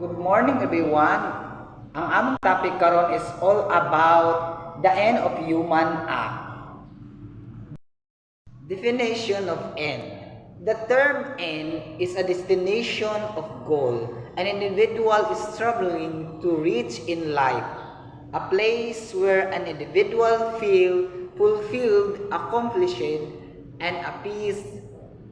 Good morning everyone. Ang among topic karon is all about the end of human act. Definition of end. The term end is a destination of goal an individual is struggling to reach in life. A place where an individual feel fulfilled, accomplished, and appeased,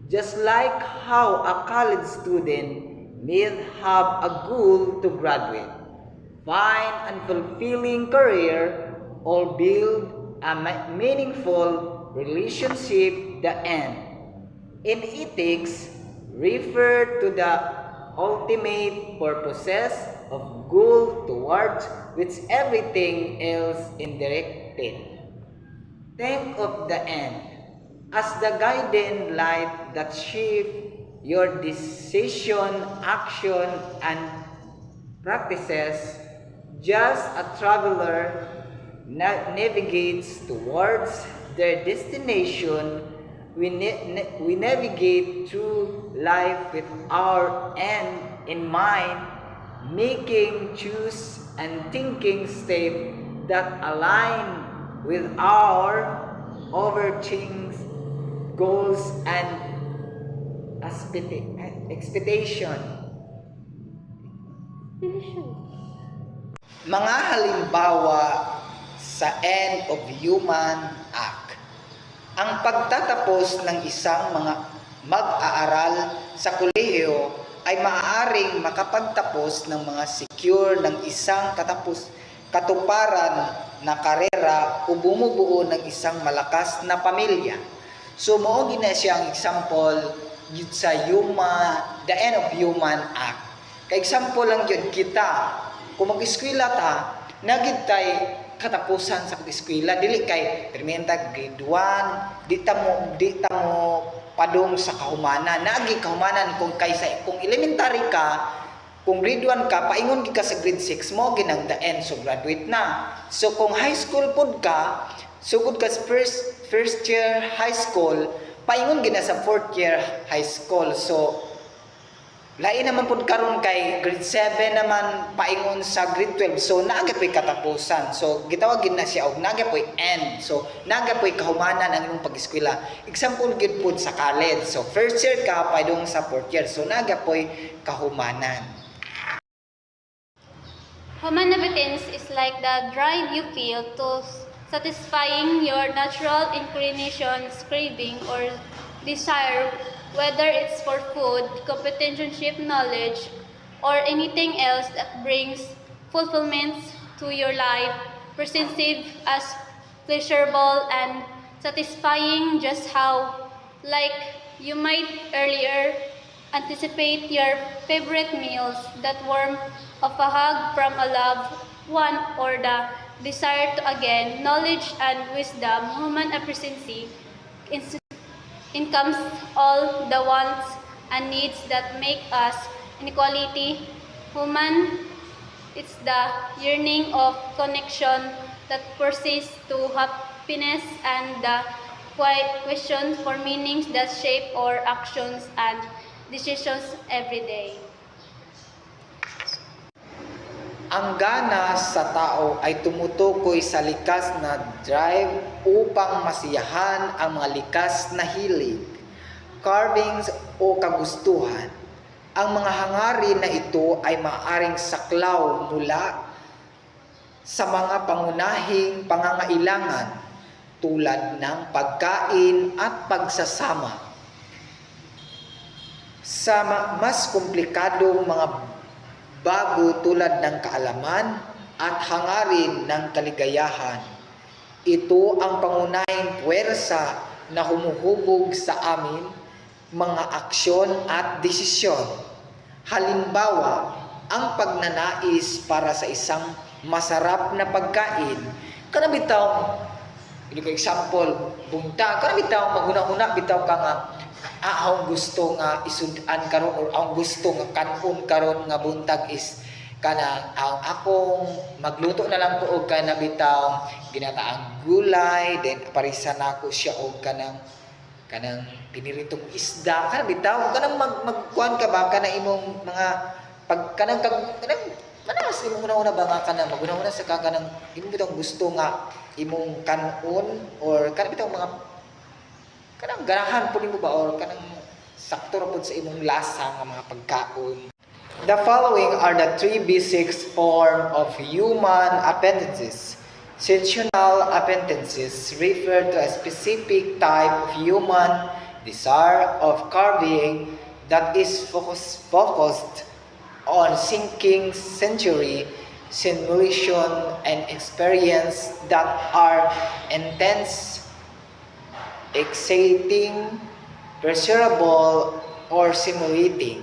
just like how a college student may have a goal to graduate, find a fulfilling career, or build a meaningful relationship. The end in ethics refer to the ultimate purposes of goal towards which everything else is directed. Think of the end as the guiding light that shapes your decision, action, and practices. Just a traveler navigates towards their destination. We navigate through life with our end in mind, making choose and thinking steps that align with our overarching goals and expectation. Mga halimbawa sa end of human act. Ang pagtatapos ng isang mga mag-aaral sa kolehiyo ay maaaring makapagtapos ng mga secure ng isang katuparan na karera o bumubuo ng isang malakas na pamilya. So mao gina siya ang example yun sa the end of human act. Kay example lang yun kita, kung mag-eskwela ta, nagid tay katapusan sa eskwela dili kay permenta grade 1 di ta mo padung sa kahumanan nagi kahumanan kung kaysa kung elementary ka kung grade 1 ka paingon gi ka sa grade 6 mo ginang the end so graduate na so kung high school pud ka sugod ka sa first year high school paingon gina sa fourth year high school so lain naman pud karon kay grade 7 naman paingon sa grade 12 so naga po'y katapusan so gitawag gid na siya og naga po'y end so naga po'y kahumanan ang imong pag-eskwela example gid pud sa college so first year ka paidong sa fourth year so naga po'y kahumanan. Human appetence is like the drive you feel to satisfying your natural inclinations, craving, or desire, whether it's for food, companionship, knowledge, or anything else that brings fulfillment to your life, perceived as pleasurable and satisfying, just how, like you might earlier anticipate your favorite meals, that warmth of a hug from a loved one, or the desire to again knowledge and wisdom. Human appreciation incomes all the wants and needs that make us inequality human. It's the yearning of connection that persists to happiness and the quiet question for meanings that shape our actions and decisions every day. Ang gana sa tao ay tumutukoy sa likas na drive upang masiyahan ang mga likas na hilig, carvings o kagustuhan. Ang mga hangarin na ito ay maaaring saklaw mula sa mga pangunahing pangangailangan tulad ng pagkain at pagsasama. Sa mas komplikadong mga bago tulad ng kaalaman at hangarin ng kaligayahan. Ito ang pangunahing puwersa na humuhubog sa amin mga aksyon at desisyon. Halimbawa, ang pagnanais para sa isang masarap na pagkain. Kana bitaw, ini ko example, bunta, kana bitaw maghuna-huna bitaw ka nga akong gusto nga isudan karon or ang gusto nga kanon karon nga buntag is kana ang akong magluto na lang ko og kana bitaw ginataang gulay then parisan nako siya og kanang piniritong isda kana bitaw kanang magkuan ka ba kana imong mga pag kanang manas imong una ba nga kanang maguna-una sa kanang imong bitong gusto nga imong kanon or kanang bitong mga kanang ganahan pud nimo ba or kanang sakto ra pud sa imong lasa nga mga pagkaon. The following are the three basic form of human appendages. Sensual appendages refer to a specific type of human desire of carving that is focused on seeking sensory stimulation and experience that are intense, exciting, pleasurable, or stimulating.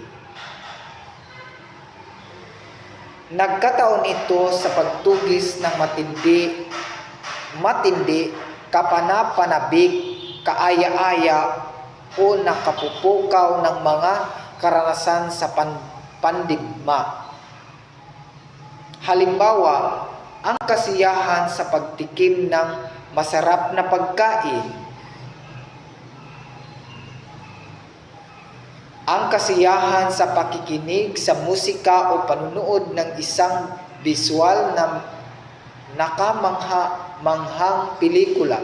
Nagkataon ito sa pagtugis ng matindi, kapanapanabik, kaaya-aya o nakapupukaw ng mga karanasan sa pandigma. Halimbawa, ang kasiyahan sa pagtikim ng masarap na pagkain, ang kasiyahan sa pakikinig sa musika o panunood ng isang visual na nakamanghang pelikula.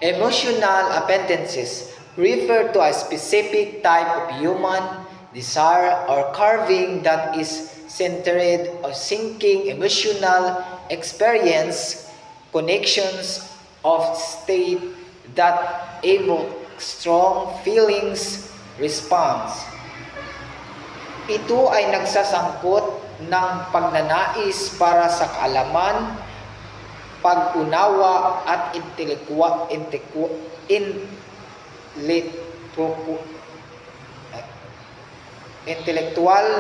Emotional appendages refer to a specific type of human desire or carving that is centered on seeking emotional experience, connections of state that evoke strong feelings response. Ito ay nagsasangkot ng pagnanais para sa kaalaman, pag-unawa at intelektual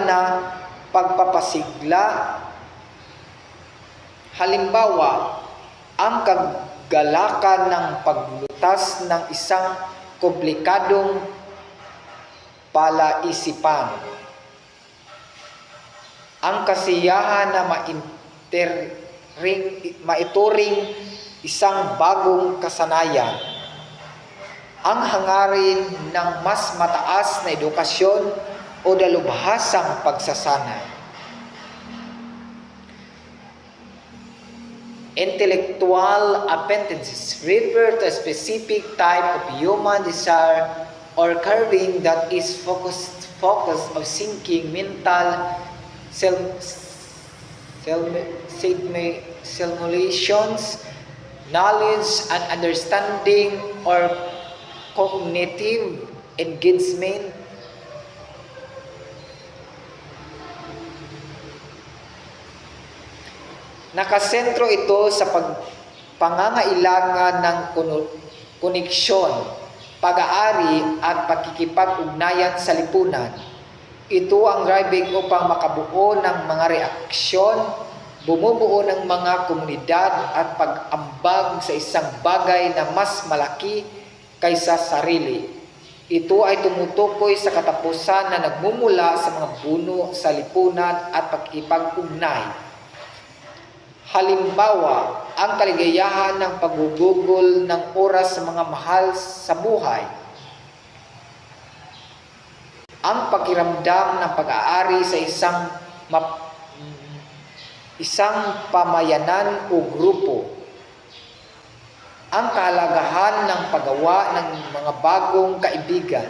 na pagpapasigla. Halimbawa, ang kagalakan ng paglutas ng isang komplikadong palaisipan. Ang kasiyahan na maituring isang bagong kasanayan. Ang hangarin ng mas mataas na edukasyon o dalubhasang pagsasanay. Intellectual appendages refer to a specific type of human desire or carving that is focused on seeking mental stimulations, knowledge and understanding, or cognitive engagement. Nakasentro ito sa pangangailangan ng koneksyon, pag-aari at pakikipag-ugnayan sa lipunan. Ito ang driving upang makabuo ng mga reaksyon, bumubuo ng mga komunidad at pag-ambag sa isang bagay na mas malaki kaysa sarili. Ito ay tumutukoy sa katapusan na nagmumula sa mga puno sa lipunan at pakikipag-ugnay. Halimbawa, ang kaligayahan ng paggugugol ng oras sa mga mahal sa buhay. Ang pakiramdam ng pag-aari sa isang pamayanan o grupo. Ang kahalagahan ng paggawa ng mga bagong kaibigan.